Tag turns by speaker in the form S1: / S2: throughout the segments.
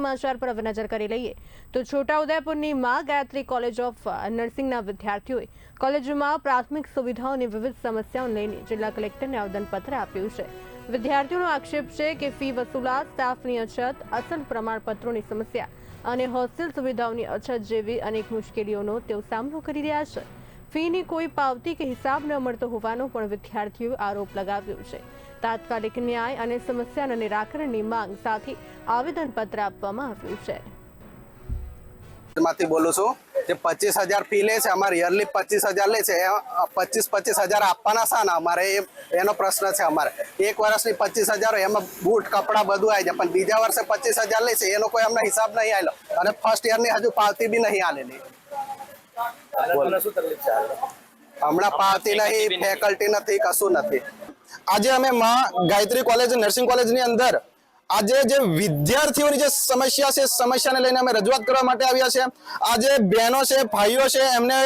S1: સમાચાર પર હવે નજર કરી લઈએ તો છોટાઉદેપુરની માં ગાયત્રી કોલેજ ઓફ નર્સિંગના વિદ્યાર્થીઓએ કોલેજમાં પ્રાથમિક સુવિધાઓની વિવિધ સમસ્યાઓને લઈને જિલ્લા કલેક્ટરને આવેદનપત્ર આપ્યું છે। વિદ્યાર્થીઓનો આક્ષેપ છે કે ફી વસૂલાત, સ્ટાફની અછત, અસલ પ્રમાણપત્રોની સમસ્યા અને હોસ્ટેલ સુવિધાઓની અછત જેવી અનેક મુશ્કેલીઓનો તેઓ સામનો કરી રહ્યા છે। ફીની કોઈ પાવતી કે હિસાબ ન મળતો હોવાનો પણ વિદ્યાર્થીઓએ આરોપ લગાવ્યો છે। તાત્કાલિક ન્યાય અને સમસ્યાના નિરાકરણની માંગ સાથે આવેદનપત્ર આપવામાં આવ્યું છે।
S2: માંથી બોલું છું જે 25,000 ફી લે છે, અમારે યરલી 25,000 લે છે। 25,000 આપવાના છે ને અમારે એનો પ્રશ્ન છે। અમારે એક વર્ષની 25,000 એમાં બૂટ કપડા બધું આવી જાય, પણ બીજા વર્ષે 25,000 લે છે એનો કોઈ અમને હિસાબ નહીં આવેલો અને ફર્સ્ટ યરની હજુ પાવતી બી નહીં આલેલી। હમણાં પાવતી નહીં, ફેકલ્ટી નથી, કશું નથી।
S3: આજે અમે માં ગાયત્રી કોલેજ નર્સિંગ કોલેજની અંદર આજે જે વિદ્યાર્થીઓની જે સમસ્યા છે, સમસ્યાને લઈને અમે રજૂઆત કરવા માટે આવ્યા છે। આજે બહેનો છે, ભાઈઓ છે, એમને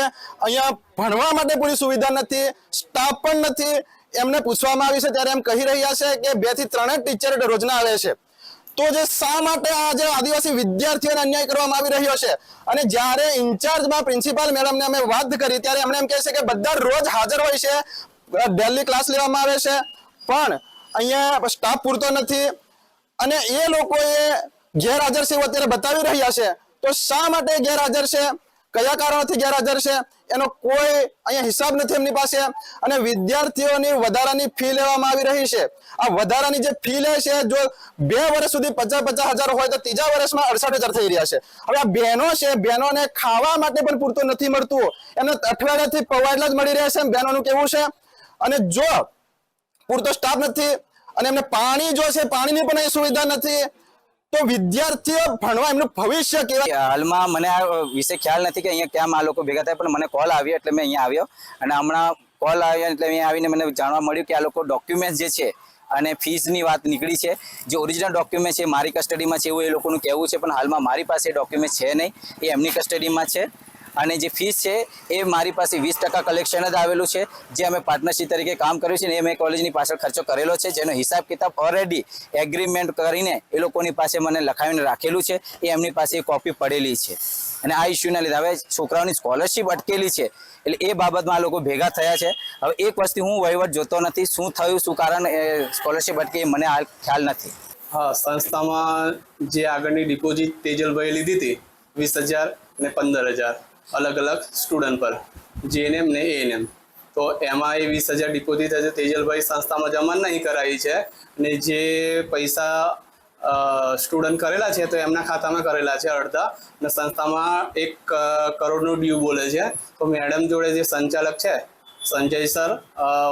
S3: અહીંયા ભણવા માટે પૂરી સુવિધા નથી, સ્ટાફ પણ નથી। એમને પૂછવામાં આવી છે ત્યારે એમ કહી રહ્યા છે કે 2 થી 3 ટીચર રોજના આવે છે। તો જે શા માટે આજે આદિવાસી વિદ્યાર્થીઓને અન્યાય કરવામાં આવી રહ્યો છે? અને જ્યારે ઇન્ચાર્જમાં પ્રિન્સિપાલ મેડમને અમે વાત કરી ત્યારે એમણે એમ કહે છે કે બધા રોજ હાજર હોય છે, ડેલી ક્લાસ લેવામાં આવે છે, પણ અહીંયા સ્ટાફ પૂરતો નથી અને એ લોકોએ ગેરહાજર છે અત્યારે બતાવી રહ્યા છે। તો શા માટે ગેરહાજર છે, કયા કારણોથી ગેરહાજર છે, એનો કોઈ અહીંયા હિસાબ નથી એમની પાસે। અને વિદ્યાર્થીઓની વધારાની ફી લેવામાં આવી રહી છે। આ વધારાની જે ફી લે છે, જો 2 વર્ષ સુધી 50,000 હોય તો ત્રીજા વર્ષમાં 68,000 થઈ રહ્યા છે। હવે આ બહેનો છે, બહેનોને ખાવા માટે પણ પૂરતું નથી મળતું, એમને અઠવાડિયાથી પૌવાડલા જ મળી રહે છે, બહેનોનું કેવું છે। અને જો પૂરતો સ્ટાફ નથી અને એમને પાણી જો છે, પાણીની પણ અહીં સુવિધા નથી, તો વિદ્યાર્થીઓ ભણવા એમનું ભવિષ્ય કેવા?
S4: હાલમાં મને આ વિશે ખ્યાલ નથી કે અહીંયા કેમ આ લોકો ભેગા થાય, પણ મને કોલ આવ્યો એટલે મેં અહીંયા આવ્યો અને હમણાં કોલ આવ્યો એટલે અહીંયા આવીને મને જાણવા મળ્યું કે આ લોકો ડોક્યુમેન્ટ જે છે અને ફીસની વાત નીકળી છે। જે ઓરિજિનલ ડોક્યુમેન્ટ છે મારી કસ્ટડીમાં છે એવું એ લોકોનું કહેવું છે, પણ હાલમાં મારી પાસે ડોક્યુમેન્ટ છે નહીં, એ એમની કસ્ટડીમાં છે। અને જે ફીસ છે એ મારી પાસે 20% કલેક્શન જ આવેલું છે, જે અમે પાર્ટનરશિપ તરીકે કામ કર્યું છે ને એ મેં કોલેજની પાછળ ખર્ચો કરેલો છે, જેનો હિસાબ કિતાબ ઓલરેડી એગ્રીમેન્ટ કરીને એ લોકોની પાસે મને લખાવીને રાખેલું છે, એ એમની પાસે કોપી પડેલી છે। અને આ ઇસ્યુના લીધે હવે છોકરાઓની સ્કોલરશિપ અટકેલી છે, એટલે એ બાબતમાં આ લોકો ભેગા થયા છે। હવે એક વસ્તુ હું વહીવટ જોતો નથી, શું થયું, શું કારણ સ્કોલરશિપ અટકી મને હાલ ખ્યાલ નથી।
S5: હા, સંસ્થામાં જે આગળની ડિપોઝિટ તેજલભાઈ લીધી હતી 20,000 અને 15,000 અલગ અલગ સ્ટુડન્ટ પર, જેએનએમ ને એએનએમ, તો એમાં એ 20,000 ડિપોઝિટ હશે તેજલભાઈ સંસ્થામાં જમા નહીં કરાવી છે અને જે પૈસા સ્ટુડન્ટ કરેલા છે તો એમના ખાતામાં કરેલા છે અડધા, અને સંસ્થામાં 1 કરોડનું ડ્યુ બોલે છે। તો મેડમ જોડે જે સંચાલક છે સંજય સર,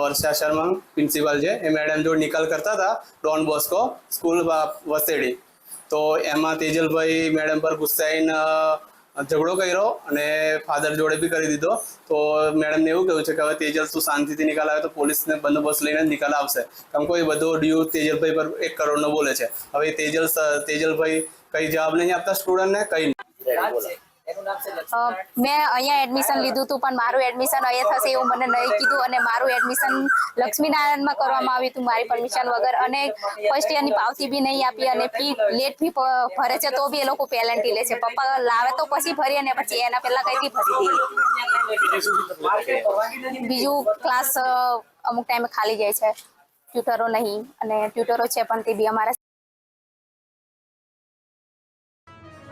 S5: વર્ષા શર્મા પ્રિન્સિપાલ છે, એ મેડમ જોડે નિકાલ કરતા હતા ડોન બોસ્કો સ્કૂલ વસેડી, તો એમાં તેજલભાઈ મેડમ પર ગુસ્સાઈને ઝઘડો કર્યો અને ફાધર જોડે બી કરી દીધો। તો મેડમને એવું કહ્યું છે કે હવે તેજલ તું શાંતિથી નિકાલ આવે તો પોલીસને બંદોબસ્ત લઈને નિકાલ આવશે, કેમ કોઈ બધો ડ્યુ તેજલભાઈ પર 1 કરોડનો બોલે છે। હવે તેજલભાઈ કઈ જવાબ નહીં આપતા સ્ટુડન્ટને, કઈ નહીં।
S6: મેં અહીંયા એડમિશન લીધું હતું, પણ મારું એડમિશન અહીંયા થશે એવું મને નહીં કીધું અને મારું એડમિશન લક્ષ્મીનારાયણમાં કરવામાં આવ્યું હતું મારી પરમિશન વગર, અને ફર્સ્ટ યરની પાવતી બી નહીં આપી અને ફી લેટ ફી ભરે છે તો બી એ લોકો પેનલ્ટી લે છે। પપ્પા લાવે તો પછી ભરીએ ને પછી એના પહેલા કઈથી ભરી દઈએ। બીજું ક્લાસ અમુક ટાઈમે ખાલી જાય છે, ટ્યુટરો નહીં, અને ટ્યુટરો છે પણ તે બી અમારા